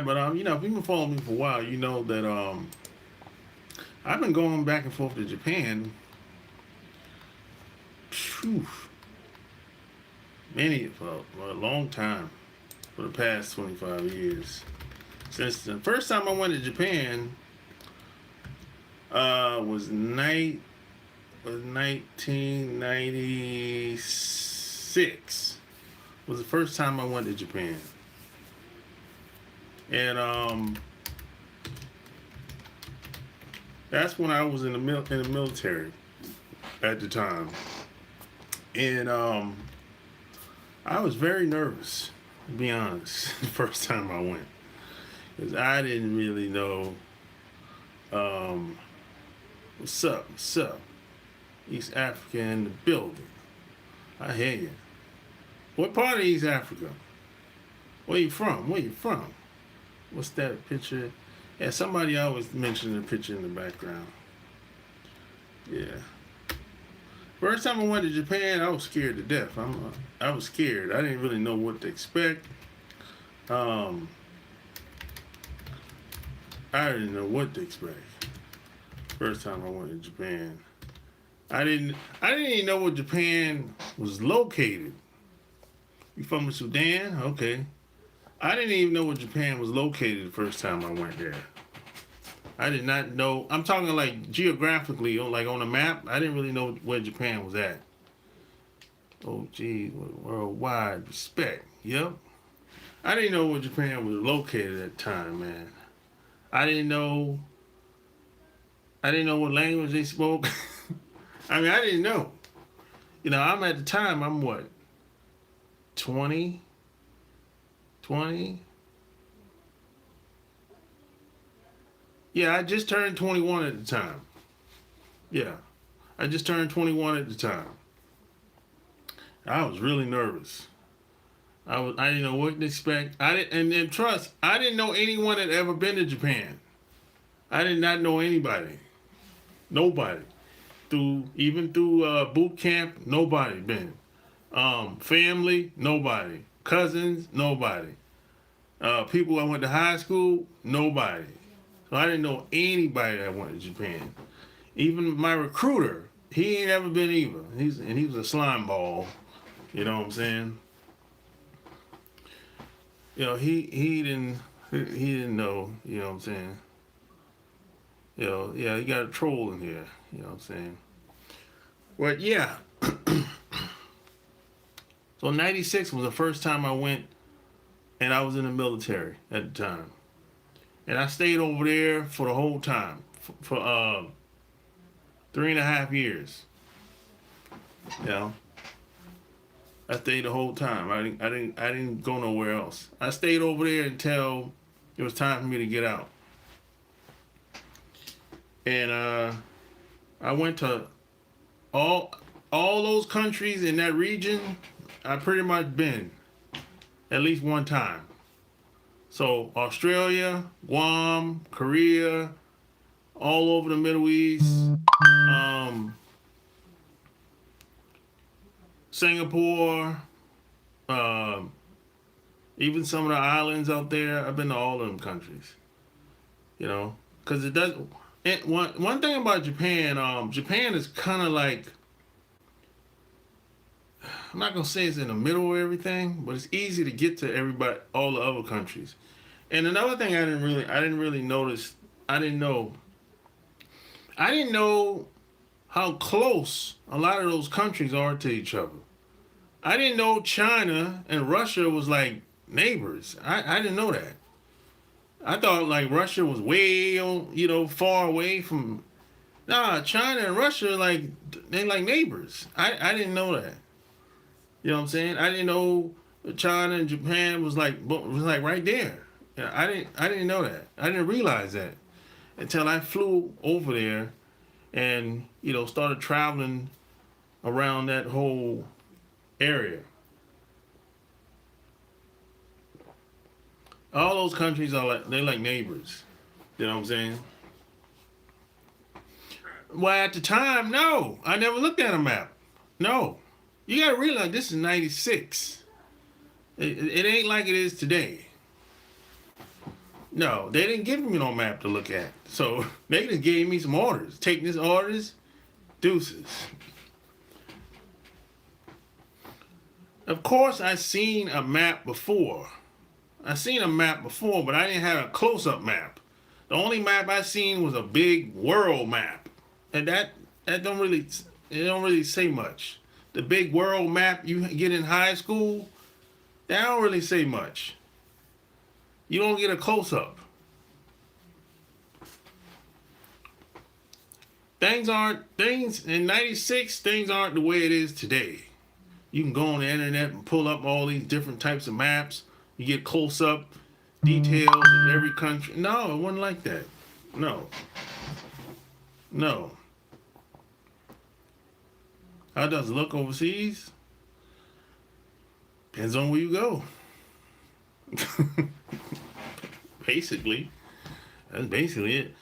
But you know, if you've been following me for a while, you know that I've been going back and forth to Japan, phew, for a long time, for the past 25 years. Since the first time I went to Japan, was 1996. Was the first time I went to Japan, and that's when I was in the military at the time, and I was very nervous, to be honest, the first time I went, because I didn't really know um, what's up, East Africa in the building. I hear you. What part of East Africa? Where you from? Where you from? What's that picture? Yeah, somebody always mentioned the picture in the background. Yeah. First time I went to Japan, I was scared to death. I was scared. I didn't really know what to expect. Um, I didn't know what to expect. First time I went to Japan, I didn't even know where Japan was located. You from the Sudan? Okay. I didn't even know where Japan was located the first time I went there. I did not know. I'm talking like geographically, like on a map. I didn't really know where Japan was at. Oh, geez, worldwide respect. Yep. I didn't know where Japan was located at the time, man. I didn't know. I didn't know what language they spoke. I mean, I didn't know. You know, I'm at the time. I'm what, 20, 20. Yeah, I just turned 21 at the time. Yeah, I just turned 21 at the time. I was really nervous. I didn't know what to expect. I didn't and then trust. I didn't know anyone that ever been to Japan. I did not know anybody. Nobody. Through boot camp, nobody been. Family, nobody. Cousins, nobody. People I went to high school, nobody. So I didn't know anybody that went to Japan. Even my recruiter, he ain't ever been either. He was a slime ball. You know what I'm saying? You know, he didn't know, you know what I'm saying? You know, yeah, you got a troll in here, you know what I'm saying? But yeah. So 96 was the first time I went, and I was in the military at the time. And I stayed over there for the whole time. For 3.5 years. You know? I stayed the whole time. I didn't go nowhere else. I stayed over there until it was time for me to get out. And I went to all all those countries in that region. I pretty much been at least one time. So Australia, Guam, Korea, all over the Middle East, um, Singapore, um, even some of the islands out there. I've been to all of them countries. You know, because it does. One thing about Japan, Japan is kind of like, I'm not gonna say it's in the middle of everything, but it's easy to get to everybody, all the other countries. And another thing I didn't really notice, I didn't know, I didn't know how close a lot of those countries are to each other. I didn't know China and Russia was like neighbors. I didn't know that. I thought like Russia was way on, far away from. Nah, China and Russia like they like neighbors. I didn't know that. You know what I'm saying? I didn't know China and Japan was like right there. Yeah, I didn't know that. I didn't realize that until I flew over there and started traveling around that whole area. All those countries are like neighbors. You know what I'm saying? Well, at the time, no, I never looked at a map. No, you gotta realize this is '96. It ain't like it is today. No, they didn't give me no map to look at. So they just gave me some orders. Take this orders, deuces. Of course, I seen a map before. I seen a map before, but I didn't have a close-up map. The only map I seen was a big world map, and that don't really say much. The big world map you get in high school, that don't really say much. You don't get a close-up. Things in '96. Things aren't the way it is today. You can go on the internet and pull up all these different types of maps. You get close-up details of every country. No, it wasn't like that. No. No. How does it look overseas? Depends on where you go. Basically. That's basically it.